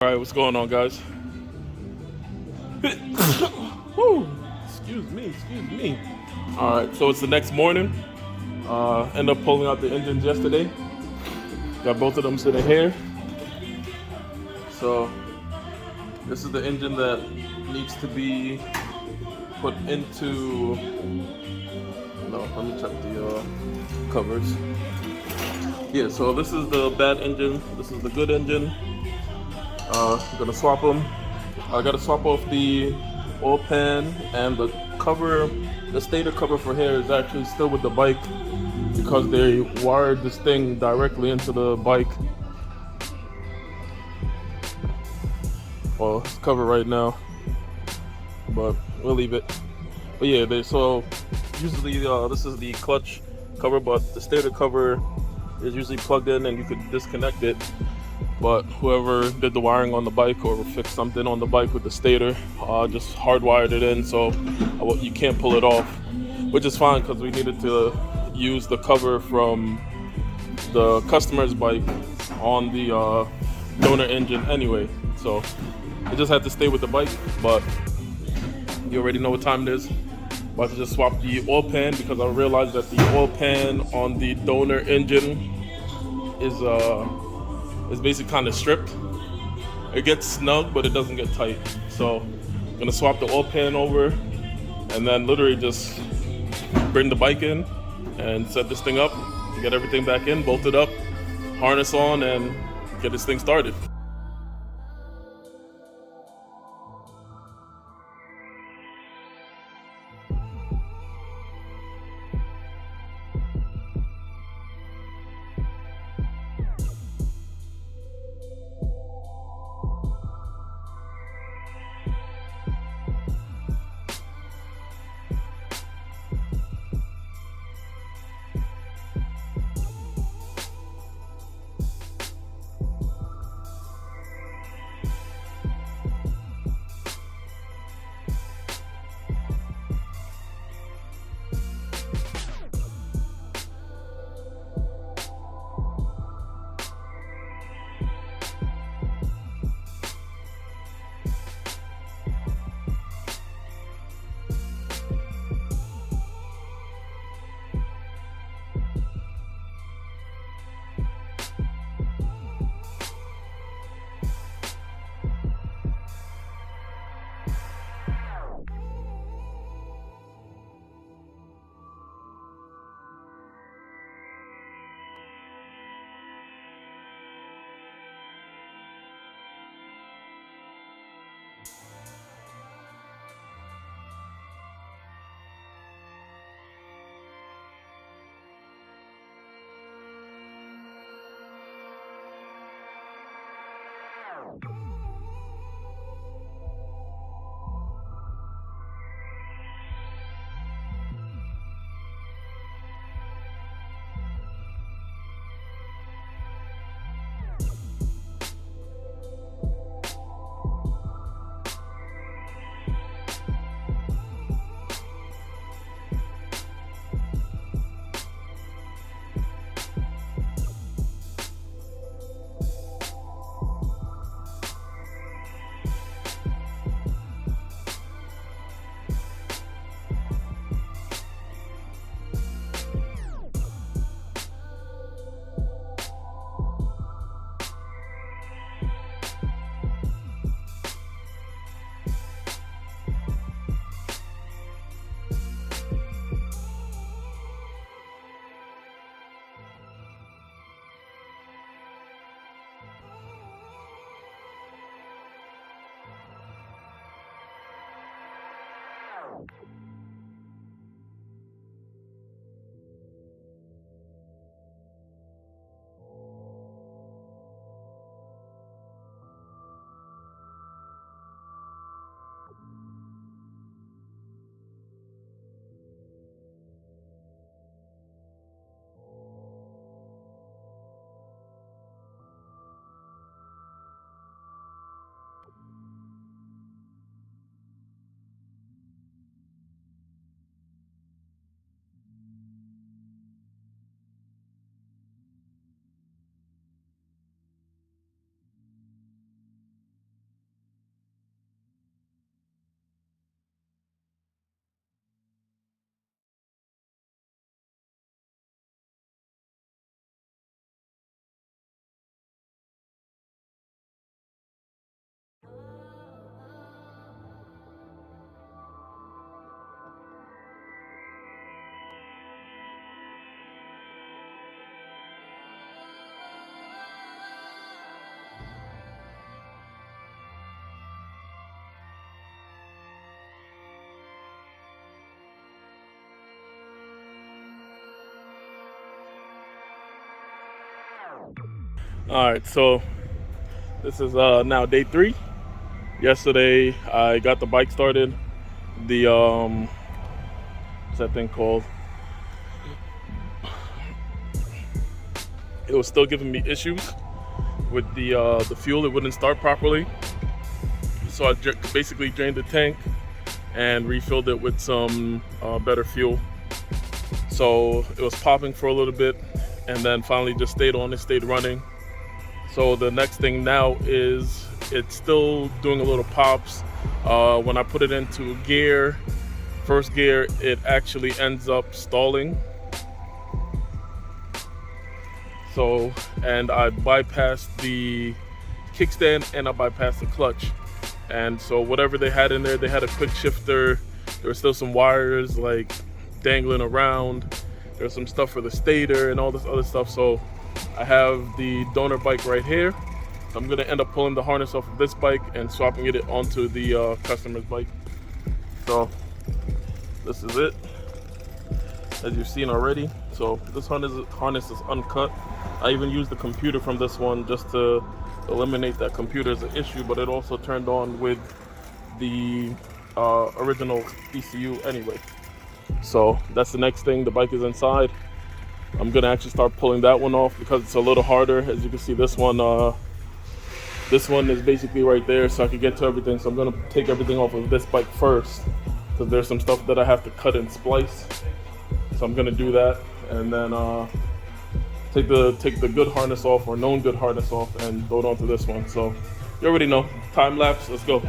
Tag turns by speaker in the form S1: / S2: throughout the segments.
S1: All right, what's going on, guys? Whew. Excuse me. All right, so it's the next morning. End up pulling out the engines yesterday. Got both of them sitting here. So this is the engine that needs to be put into. No, let me check the covers. Yeah, so this is the bad engine. This is the good engine. I'm gonna swap them. I gotta swap off the oil pan, and the cover, the stator cover for here is actually still with the bike because they wired this thing directly into the bike. Well, it's covered right now, but we'll leave it. But yeah, so usually this is the clutch cover, but the stator cover is usually plugged in and you could disconnect it. But whoever did the wiring on the bike or fixed something on the bike with the stator just hardwired it in, so you can't pull it off, which is fine because we needed to use the cover from the customer's bike on the donor engine anyway. So it just had to stay with the bike, but you already know what time it is. About to just swap the oil pan because I realized that the oil pan on the donor engine is basically kind of stripped. It gets snug, but it doesn't get tight. So I'm gonna swap the oil pan over and then literally just bring the bike in and set this thing up, get everything back in, bolt it up, harness on, and get this thing started. All right, so this is now day 3. Yesterday I got the bike started. The what's that thing called? It was still giving me issues with the fuel. It wouldn't start properly. So I basically drained the tank and refilled it with some better fuel. So it was popping for a little bit, and then finally just stayed on it, stayed running. So the next thing now is it's still doing a little pops. When I put it into gear, first gear, it actually ends up stalling. So, and I bypassed the kickstand and I bypassed the clutch. And so whatever they had in there, they had a quick shifter. There were still some wires like dangling around. There's some stuff for the stator and all this other stuff. So I have the donor bike right here. So I'm gonna end up pulling the harness off of this bike and swapping it onto the customer's bike. So this is it, as you've seen already. So this harness is uncut. I even used the computer from this one just to eliminate that computer as an issue, but it also turned on with the original ECU anyway. So that's the next thing. The bike is inside. I'm gonna actually start pulling that one off because it's a little harder. As you can see, this one is basically right there, so I can get to everything. So I'm gonna take everything off of this bike first because there's some stuff that I have to cut and splice. So I'm gonna do that, and then take the good harness off, or known good harness off, and go on to this one. So you already know. Time lapse. Let's go.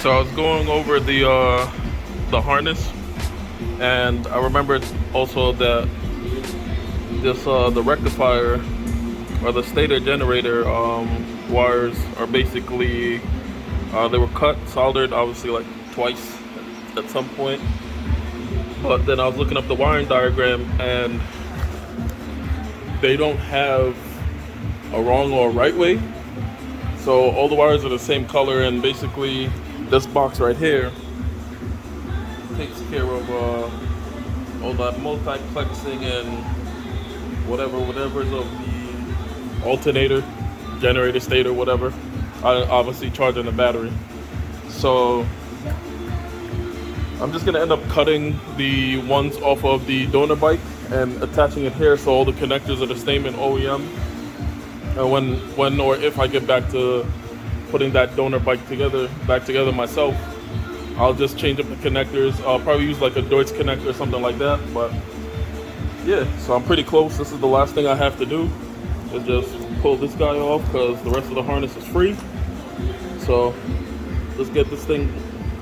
S1: So I was going over the harness, and I remembered also that this the rectifier or the stator generator wires are basically they were cut, soldered, obviously like twice at some point. But then I was looking up the wiring diagram, and they don't have a wrong or a right way. So all the wires are the same color, and basically this box right here takes care of all that multiplexing and whatever's of the alternator, generator, stator, whatever. I obviously charging the battery. So I'm just gonna end up cutting the ones off of the donor bike and attaching it here, so all the connectors are the same in OEM. And when or if I get back to putting that donor bike back together myself, I'll just change up the connectors. I'll probably use like a Deutsch connector or something like that. But yeah, so I'm pretty close. This is the last thing I have to do, is just pull this guy off because the rest of the harness is free. So let's get this thing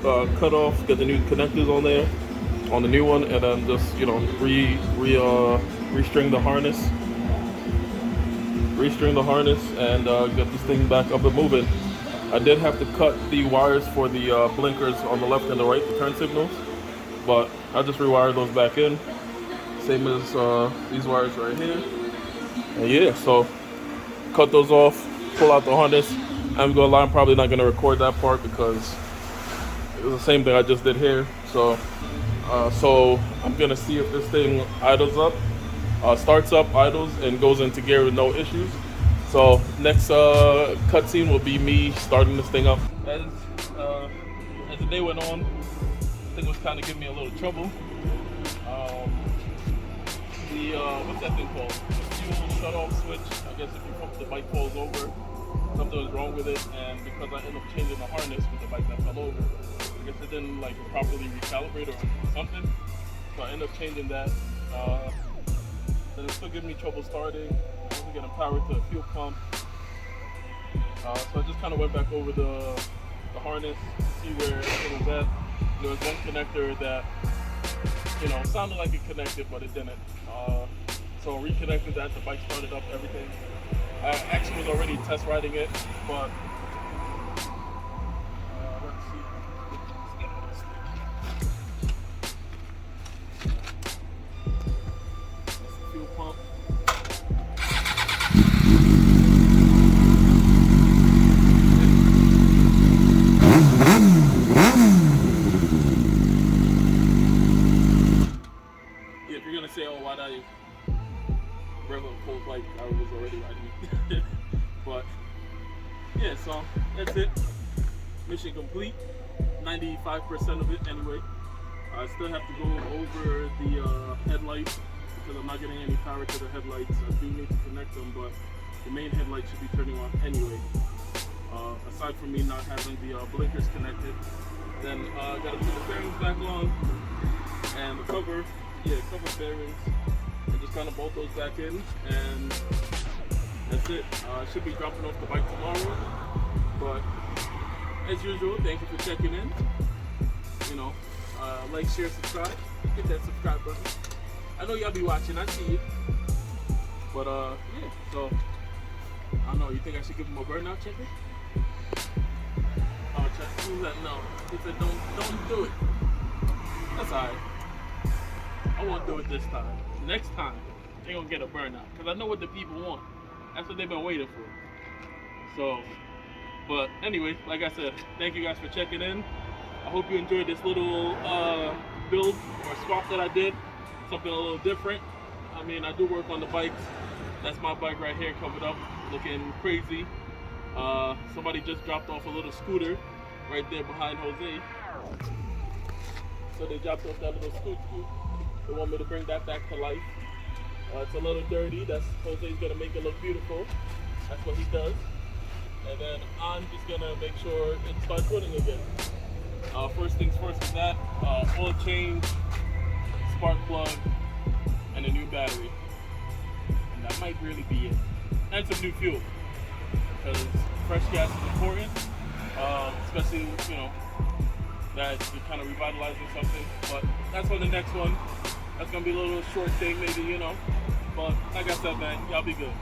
S1: cut off, get the new connectors on there, on the new one, and then just restring the harness and get this thing back up and moving. I did have to cut the wires for the blinkers on the left and the right, the turn signals, but I just rewired those back in. Same as these wires right here. And yeah, so cut those off, pull out the harness. I'm gonna lie, I'm probably not gonna record that part because it was the same thing I just did here. So I'm gonna see if this thing idles up, starts up, idles, and goes into gear with no issues. So next cutscene will be me starting this thing up. As the day went on, the thing was kind of giving me a little trouble. What's that thing called? The fuel shut-off switch. I guess if the bike falls over, something was wrong with it, and because I ended up changing the harness with the bike that fell over, I guess it didn't like properly recalibrate or something. So I ended up changing that. Then it's still giving me trouble starting. I wasn't getting power to the fuel pump. So I just kind of went back over the harness to see where it was at. There was one connector that, sounded like it connected, but it didn't. So I reconnected that, the bike started up, everything. I actually was already test riding it, but let's see. Let's get on this. That's the fuel pump. Yeah, if you're gonna say, oh, why not you rev a cold bike, I was already riding. But yeah, so that's it. Mission complete. 95% of it anyway. I still have to go over the headlights because I'm not getting any power to the headlights. I do need to connect them, but the main headlight should be turning on anyway. Aside from me not having the blinkers connected. Then I gotta put the bearings back on and the cover bearings, and just kind of bolt those back in, and that's it. I should be dropping off the bike tomorrow, but as usual, thank you for checking in. Like, share, subscribe. Hit that subscribe button. I know y'all be watching, I see you. But yeah, so I don't know, you think I should give him a burnout checker? Oh, check. Who's that? No. He said don't do it. That's alright. I won't do it this time. Next time, they're gonna get a burnout. Because I know what the people want. That's what they've been waiting for. So, but anyway, like I said, thank you guys for checking in. I hope you enjoyed this little build or swap that I did. Something a little different. I mean, I do work on the bikes. That's my bike right here coming up, looking crazy. Somebody just dropped off a little scooter right there behind Jose. So they dropped off that little scooter. They want me to bring that back to life. It's a little dirty. Jose's gonna make it look beautiful. That's what he does. And then I'm just gonna make sure it starts running again. First things first is that oil change, spark plug, and a new battery. And that might really be it. And some new fuel, because fresh gas is important, especially that you're kind of revitalizing something. But that's on the next one. That's gonna be a little short thing, maybe, But like I said, man, y'all be good.